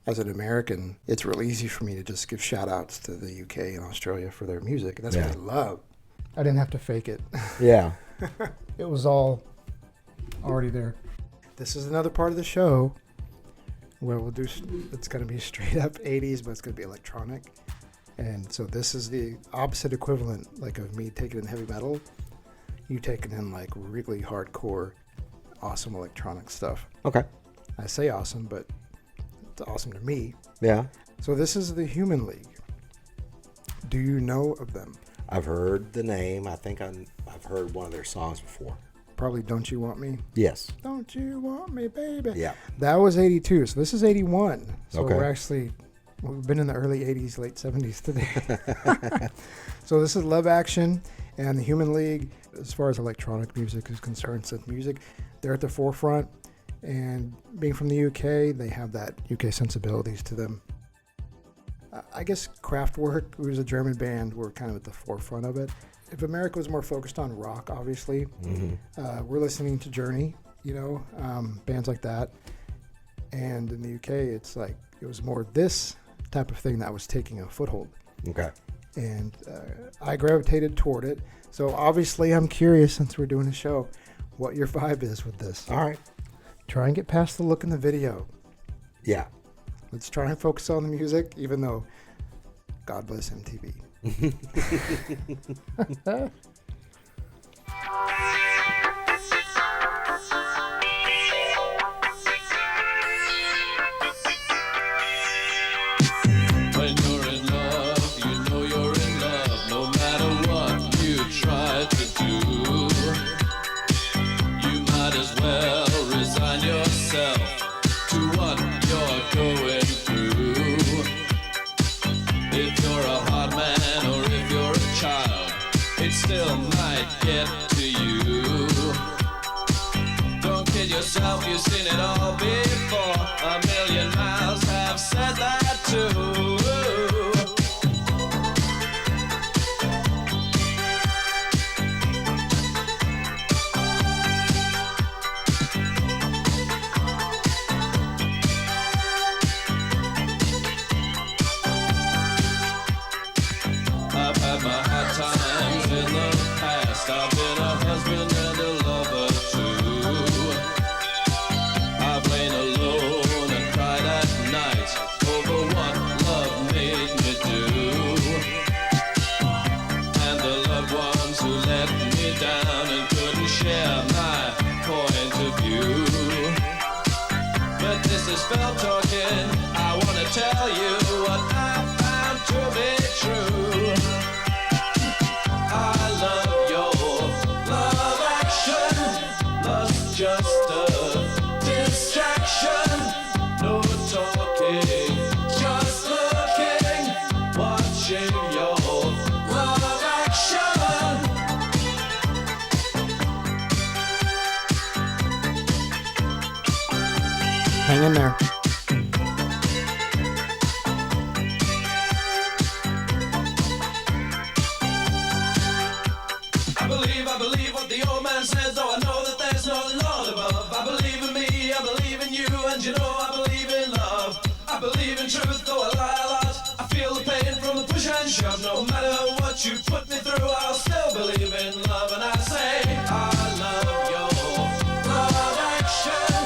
as an American, it's real easy for me to just give shout outs to the UK and Australia for their music. That's what I love. I didn't have to fake it. Yeah. It was all already there. This is another part of the show where it's going to be straight up 80s, but it's going to be electronic. And so this is the opposite equivalent, like of me taking in heavy metal, you taking in like really hardcore, awesome electronic stuff. Okay. I say awesome, but it's awesome to me. Yeah. So this is the Human League. Do you know of them? I've heard the name. I think I've heard one of their songs before. Probably Don't You Want Me? Yes. Don't you want me, baby? Yeah. That was 82, so this is 81. So okay. We've been in the early 80s, late 70s today. So this is Love Action and the Human League. As far as electronic music is concerned, synth music, they're at the forefront. And being from the UK, they have that UK sensibilities to them. I guess Kraftwerk, who was a German band, were kind of at the forefront of it. If America was more focused on rock, obviously, we're listening to Journey, bands like that. And in the UK, it's like it was more this type of thing that was taking a foothold. Okay. And I gravitated toward it. So obviously, I'm curious, since we're doing a show, what your vibe is with this. All right. Try and get past the look in the video. Yeah. Let's try and focus on the music, even though, God bless MTV. When you're in love, you know you're in love, no matter what you try to do. You might as well resign yourself to what you're going through. If you're a hard man or if you're a child, it still might get to you. Don't kid yourself, you've seen it all before. A million miles have said that too. I've had my hard times in the past. I've been a husband and a lover too. I've lain alone and cried at night over what love made me do. And the loved ones who let me down and couldn't share my point of view. But this is spell talking. I wanna tell you what I found to be true. I love your love action. Love's just a distraction. No talking, just looking, watching your love action. Hang in there. I believe what the old man says, though I know that there's no Lord above. I believe in me, I believe in you, and you know I believe in love. I believe in truth, though I lie a lot. I feel the pain from the push and shove. No matter what you put me through, I'll still believe in love. And I say, I love your love action.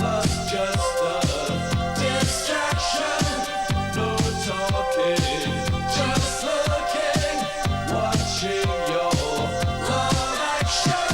Love's just a distraction. No talking, just looking, watching your love action.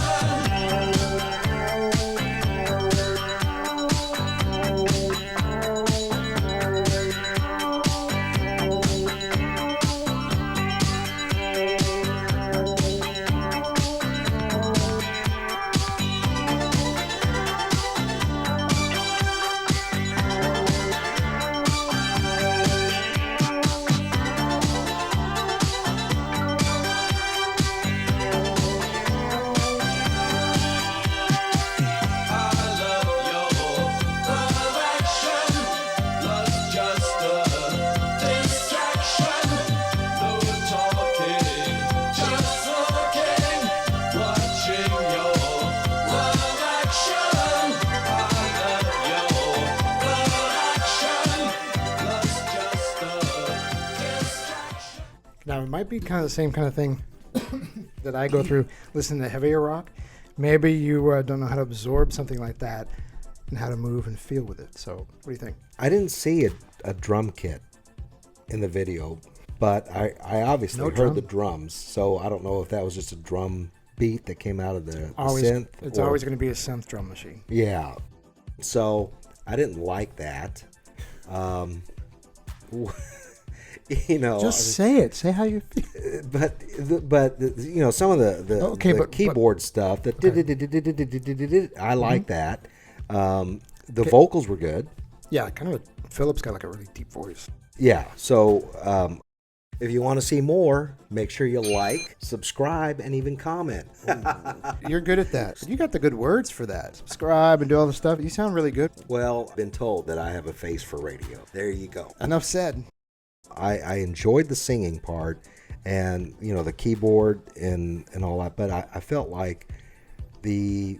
Now, it might be kind of the same kind of thing that I go through listening to heavier rock. Maybe you don't know how to absorb something like that and how to move and feel with it. So, what do you think? I didn't see a drum kit in the video, but I obviously heard the drums, so I don't know if that was just a drum beat that came out of the synth. It's always going to be a synth drum machine. Yeah. So I didn't like that. Just say it. Say how you feel. But some of the keyboard stuff that I like that. The vocals were good. Yeah, kind of. Philip's got like a really deep voice. Yeah. So if you want to see more, make sure you like, subscribe, and even comment. You're good at that. You got the good words for that. Subscribe and do all the stuff. You sound really good. Well, I've been told that I have a face for radio. There you go. Enough said. I enjoyed the singing part and, the keyboard and all that, but I felt like the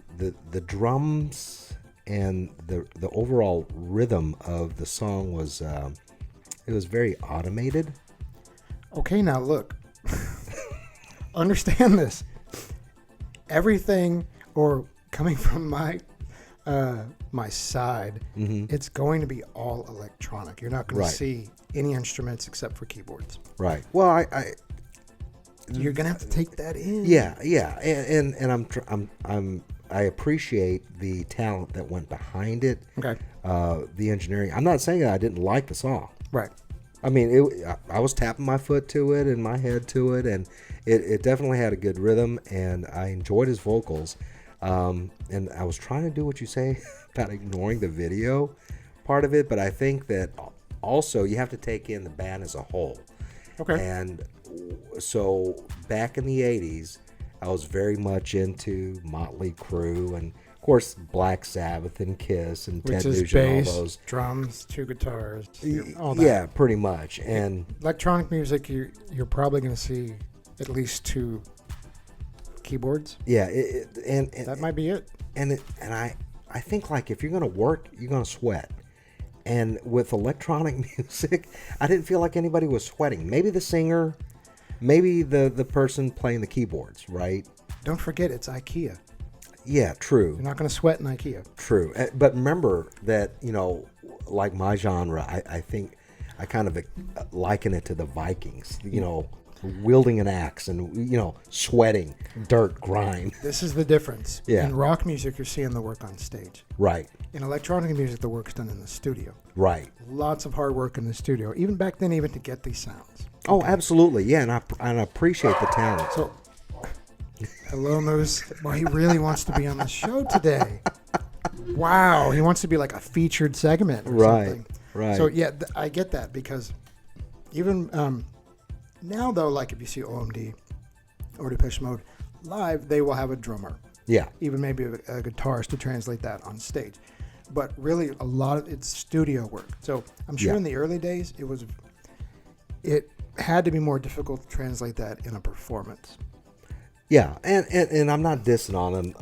drums and the overall rhythm of the song was it was very automated. Okay, now look. Understand this. Everything, or coming from my side, it's going to be all electronic. You're not going to see any instruments except for keyboards. Right. Well, you're going to have to take that in. Yeah, and I appreciate the talent that went behind it. Okay. The engineering. I'm not saying that I didn't like the song. Right. I mean, I was tapping my foot to it and my head to it, and it definitely had a good rhythm, and I enjoyed his vocals. And I was trying to do what you say about ignoring the video part of it, but I think that also you have to take in the band as a whole. Okay. And so back in the 80s, I was very much into Motley Crue and, of course, Black Sabbath and Kiss and Ted Nugent, bass, all those. drums, 2 guitars, all that. Yeah, pretty much. And electronic music, you're probably going to see at least 2 keyboards. Yeah, and that might be it. And I think, like, if you're going to work, you're going to sweat. And with electronic music, I didn't feel like anybody was sweating. Maybe the singer, maybe the person playing the keyboards, right? Don't forget, it's IKEA. Yeah, true. You're not going to sweat in IKEA. True. But remember that, like my genre, I think I kind of liken it to the Vikings, wielding an axe and, sweating, dirt, grime. This is the difference. Yeah. In rock music, you're seeing the work on stage. Right. In electronic music, the work's done in the studio. Right. Lots of hard work in the studio, even back then, even to get these sounds. Oh, absolutely. Yeah, and I appreciate the talent. So, hello, Moose. Well, he really wants to be on the show today. Wow. He wants to be like a featured segment or something. Right. So, yeah, I get that because even now, though, like if you see OMD or Depeche Mode live, they will have a drummer. Yeah. Even maybe a guitarist to translate that on stage. But really, a lot of it's studio work. So I'm sure in the early days, it had to be more difficult to translate that in a performance. Yeah, and I'm not dissing on them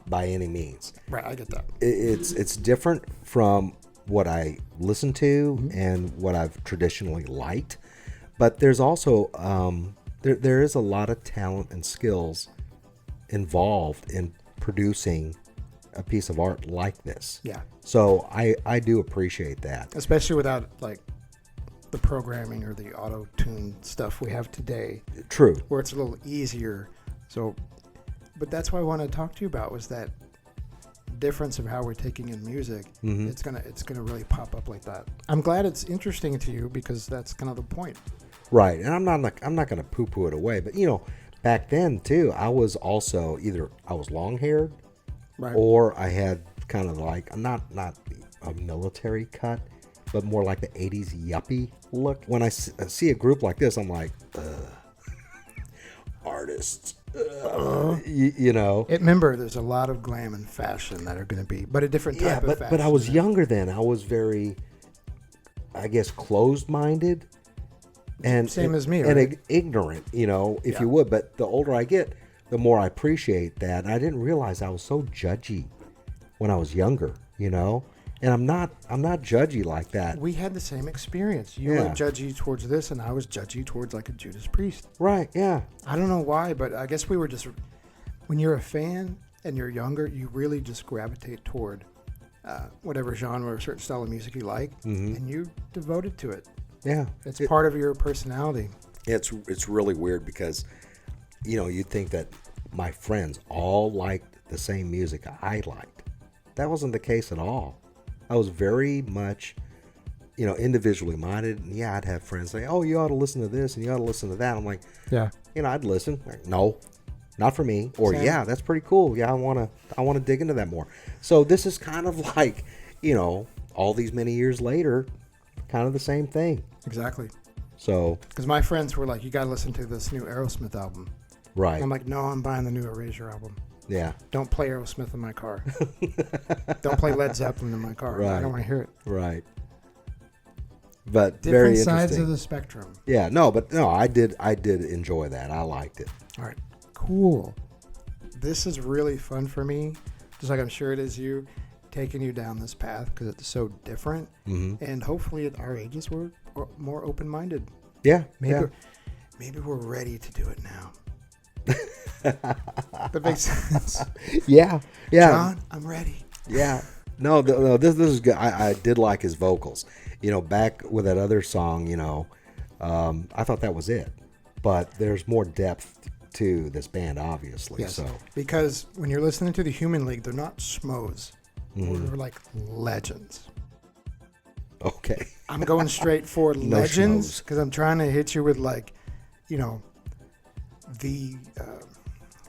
by any means. Right, I get that. It's different from what I listen to and what I've traditionally liked. But there's also there is a lot of talent and skills involved in producing a piece of art like this. Yeah. So I do appreciate that. Especially without like the programming or the auto-tune stuff we have today. True. Where it's a little easier. So, but that's what I wanted to talk to you about was that difference of how we're taking in music. It's gonna really pop up like that. I'm glad it's interesting to you because that's kind of the point. Right, and I'm not gonna poo-poo it away, but back then too, I was also either I was long-haired, right, or I had kind of like not a military cut, but more like the '80s yuppie look. When I see a group like this, I'm like, artists. Remember, there's a lot of glam and fashion that are going to be, but a different type of fashion. But I was younger then. I was very, I guess, closed-minded, and same as me, and right? ignorant, if you would. But the older I get, the more I appreciate that. And I didn't realize I was so judgy when I was younger, And I'm not judgy like that. We had the same experience. You Yeah. were judgy towards this, and I was judgy towards like a Judas Priest. Right, yeah. I don't know why, but I guess we were just, when you're a fan and you're younger, you really just gravitate toward whatever genre or certain style of music you like, and you devoted to it. Yeah. It's part of your personality. It's really weird because, you'd think that my friends all liked the same music I liked. That wasn't the case at all. I was very much, individually minded. And yeah, I'd have friends say, oh, you ought to listen to this and you ought to listen to that. I'm like, Yeah. I'd listen. Like, no, not for me. Or, Same. yeah, that's pretty cool. Yeah, I want to dig into that more. So this is kind of like, all these many years later, kind of the same thing. Exactly. So, Because my friends were like, you got to listen to this new Aerosmith album. right. I'm like, no, I'm buying the new Erasure album. Yeah. Don't play Aerosmith in my car. Don't play Led Zeppelin in my car. I Right. don't want to hear it. Right. But Different very sides interesting. of the spectrum. Yeah, no, I did enjoy that. I liked it. All right, cool. This is really fun for me, just like I'm sure it is you, taking you down this path because it's so different. And hopefully at our ages we're more open-minded. Yeah, Maybe we're ready to do it now. That makes sense. yeah. John, I'm ready. Yeah. No, this is good. I did like his vocals. Back with that other song, I thought that was it. But there's more depth to this band, obviously. Yes, So because when you're listening to the Human League, they're not schmoes. They're like legends. okay. I'm going straight for No legends schmoes. because I'm trying to hit you with the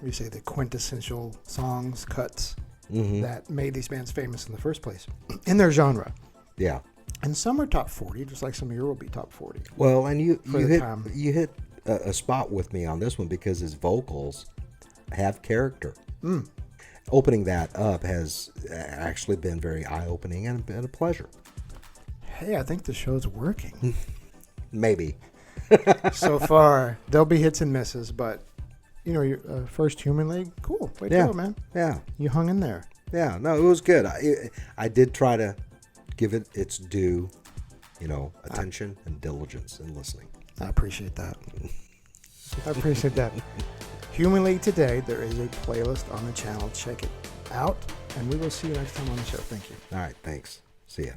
the quintessential songs, cuts that made these bands famous in the first place in their genre. Yeah. And some are top 40, just like some of your will be top 40. Well, and you For the time. hit a spot with me on this one because his vocals have character. Opening that up has actually been very eye-opening and been a pleasure. Hey, I think the show's working. Maybe. So far, there'll be hits and misses, but your first Human League, cool. Way to Yeah. go, man. Yeah. You hung in there. Yeah. No, it was good. I did try to give it its due, attention and diligence in listening. I appreciate that. I appreciate that. Human League today, there is a playlist on the channel. Check it out, and we will see you next time on the show. Thank you. All right. Thanks. See ya.